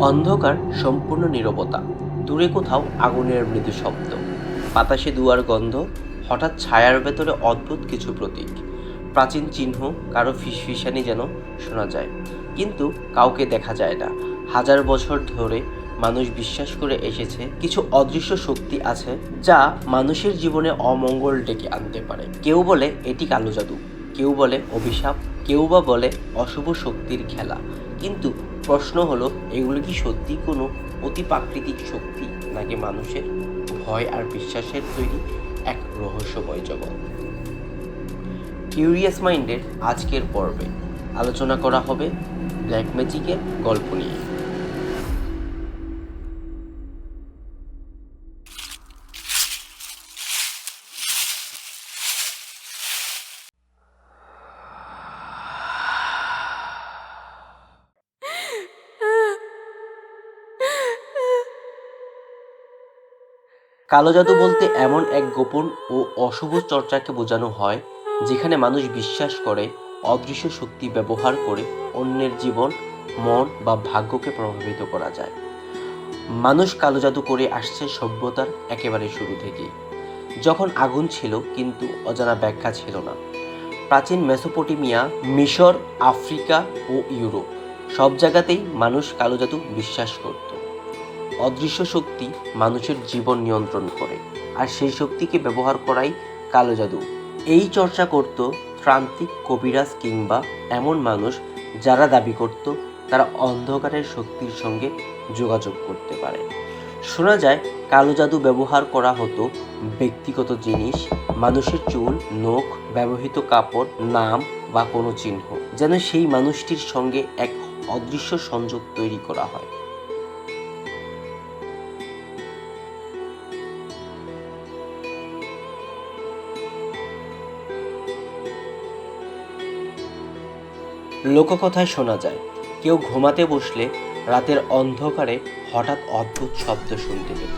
অন্ধকার, সম্পূর্ণ নীরবতা, দূরে কোথাও আগুনের মৃদু শব্দ, বাতাসে দুয়ার গন্ধ, হঠাৎ ছায়ার ভেতরে অদ্ভুত কিছু প্রতীক, প্রাচীন চিহ্ন, কারো ফিসফিসানি যেন শোনা যায়, কিন্তু কাউকে দেখা যায় না। হাজার বছর ধরে মানুষ বিশ্বাস করে এসেছে কিছু অদৃশ্য শক্তি আছে যা মানুষের জীবনে অমঙ্গল ডেকে আনতে পারে। কেউ বলে এটি কালো জাদু, কেউ বলে অভিশাপ, কেউ বা বলে অশুভ শক্তির খেলা। কিন্তু প্রশ্ন হলো, এগুলো কি সত্যি কোনো অতিপ্রাকৃতিক শক্তি, নাকি মানুষের ভয় আর বিশ্বাসের তৈরি এক রহস্যময় জগৎ? কিউরিয়াস মাইন্ডের আজকের পর্বে আলোচনা করা হবে ব্ল্যাক ম্যাজিকের গল্প নিয়ে। কালো জাদু বলতে এমন এক গোপন ও অশুভ চর্চাকে বোঝানো হয় যেখানে মানুষ বিশ্বাস করে অদৃশ্য শক্তি ব্যবহার করে অন্যের জীবন, মন বা ভাগ্যকে প্রভাবিত করা যায়। মানুষ কালো জাদু করে আসছে সভ্যতার একেবারে শুরু থেকেই, যখন আগুন ছিল কিন্তু অজানা ব্যাখ্যা ছিল না। প্রাচীন মেসোপটেমিয়া, মিশর, আফ্রিকা ও ইউরোপ, সব জায়গাতেই মানুষ কালো জাদু বিশ্বাস করত। অদৃশ্য শক্তি মানুষের জীবন নিয়ন্ত্রণ করে, আর সেই শক্তিকে ব্যবহার করাই কালো জাদু। এই চর্চা করত ত্রান্তিক, কবিরাজ কিংবা এমন মানুষ যারা দাবি করত তারা অন্ধকারের শক্তির সঙ্গে যোগাযোগ করতে পারে। শোনা যায় কালো জাদু ব্যবহার করা হতো ব্যক্তিগত জিনিস, মানুষের চুল, নখ, ব্যবহৃত কাপড়, নাম বা কোনো চিহ্ন, যেন সেই মানুষটির সঙ্গে এক অদৃশ্য সংযোগ তৈরি করা হয়। লোককথায় শোনা যায় কেউ ঘুমাতে বসলে রাতের অন্ধকারে হঠাৎ অদ্ভুত শব্দ শুনতে পেত।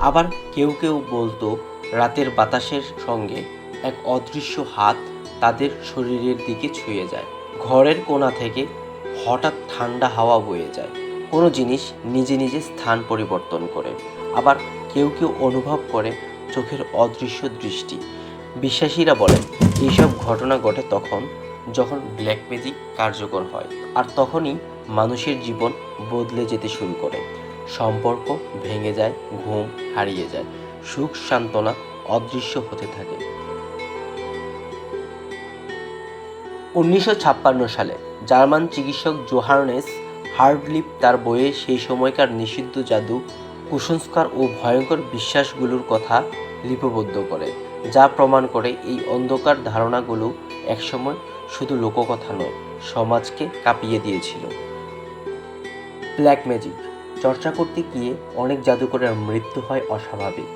আবার কেউ কেউ বলতো রাতের বাতাসের সঙ্গে এক অদৃশ্য হাত তাদের শরীরের দিকে ছুঁয়ে যায়। ঘরের কোণা থেকে হঠাৎ ঠান্ডা হাওয়া বয়ে যায়, কোনো জিনিস নিজে নিজে স্থান পরিবর্তন করে। আবার কেউ কেউ অনুভব করে চোখের অদৃশ্য দৃষ্টি। বিশ্বাসীরা বলেন এইসব ঘটনা ঘটে তখন যখন ব্ল্যাক ম্যাজিক কার্যকর হয়, আর তখনই মানুষের জীবন বদলে যেতে শুরু করে। সম্পর্ক ভেঙে যায়, ঘুম হারিয়ে যায়, সুখ সান্ত্বনা অদৃশ্য হতে থাকে। 1956 সালে জার্মান চিকিৎসক জোহানেস হার্ডলিপ তার বইয়ে সেই সময়কার নিষিদ্ধ জাদু, কুসংস্কার ও ভয়ঙ্কর বিশ্বাসগুলোর কথা লিপিবদ্ধ করে, যা প্রমাণ করে এই অন্ধকার ধারণাগুলো একসময় শুধু লোককথা নয়, সমাজকে কাঁপিয়ে দিয়েছিল। ব্ল্যাক ম্যাজিক চর্চা করতে গিয়ে অনেক জাদুকরের মৃত্যু হয় অস্বাভাবিক।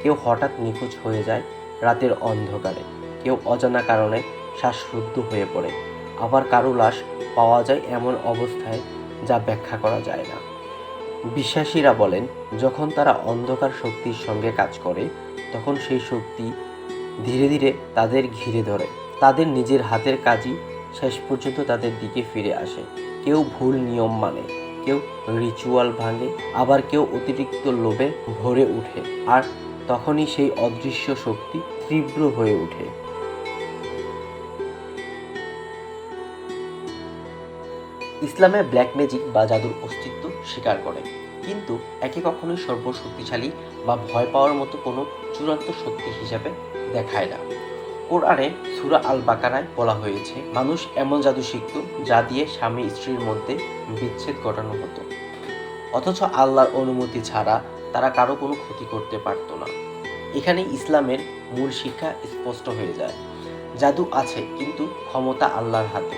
কেউ হঠাৎ নিখোঁজ হয়ে যায় রাতের অন্ধকারে, কেউ অজানা কারণে শ্বাসরুদ্ধ হয়ে পড়ে, আবার কারো লাশ পাওয়া যায় এমন অবস্থায় যা ব্যাখ্যা করা যায় না। বিশ্বাসীরা বলেন যখন তারা অন্ধকার শক্তির সঙ্গে কাজ করে, তখন সেই শক্তি ধীরে ধীরে তাদের ঘিরে ধরে। তাদের নিজের হাতের কাজই শেষ পর্যন্ত তাদের দিকে ফিরে আসে। কেউ ভুল নিয়ম মানে, কেউ রিচুয়াল ভাঙে, আবার কেউ অতিরিক্ত লোভে ভরে ওঠে, আর তখনই সেই অদৃশ্য শক্তি তীব্র হয়ে ওঠে। ইসলামে ব্ল্যাক ম্যাজিক বা জাদুর অস্তিত্ব স্বীকার করে, কিন্তু একে কখনোই সর্বশক্তিশালী বা ভয় পাওয়ার মতো কোনো চূড়ান্ত শক্তি হিসাবে দেখায় না। কোরআনে সূরা আল বাকারায় বলা হয়েছে মানুষ এমন জাদু শিখত যা দিয়ে স্বামী স্ত্রীর মধ্যে বিচ্ছেদ ঘটানো হতো, অথচ আল্লাহর অনুমতি ছাড়া তারা কারো কোনো ক্ষতি করতে পারত না। এখানে ইসলামের মূল শিক্ষা স্পষ্ট হয়ে যায়, জাদু আছে কিন্তু ক্ষমতা আল্লাহর হাতে।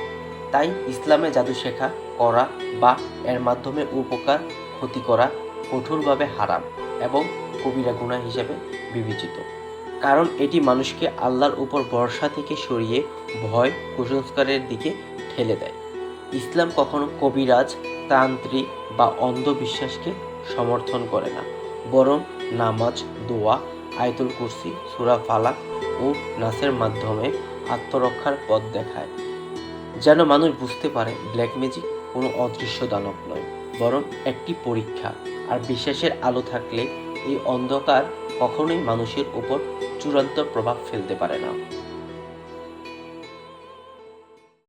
তাই ইসলামে জাদু শেখা, করা বা এর মাধ্যমে উপকার, ক্ষতি করা কঠোরভাবে হারাম এবং কবিরা গুনাহ হিসেবে বিবেচিত, কারণ এটি মানুষকে আল্লাহর উপর ভরসা থেকে সরিয়ে ভয়, কুসংস্কারের দিকে ঠেলে দেয়। ইসলাম কখনো কবিরাজ, তান্ত্রিক বা অন্ধবিশ্বাসকে সমর্থন করে না, বরং নামাজ, দোয়া, আয়াতুল কুরসি, সূরা ফালাক ও নাসের মাধ্যমে আত্মরক্ষার পথ দেখায়, যেন মানুষ বুঝতে পারে ব্ল্যাক ম্যাজিক কোনো অদৃশ্য দানব নয়, বরং একটি পরীক্ষা। আর বিশ্বাসের আলো থাকলে এই অন্ধকার কখনোই মানুষের উপর চূড়ান্ত প্রভাব ফেলতে পারে না।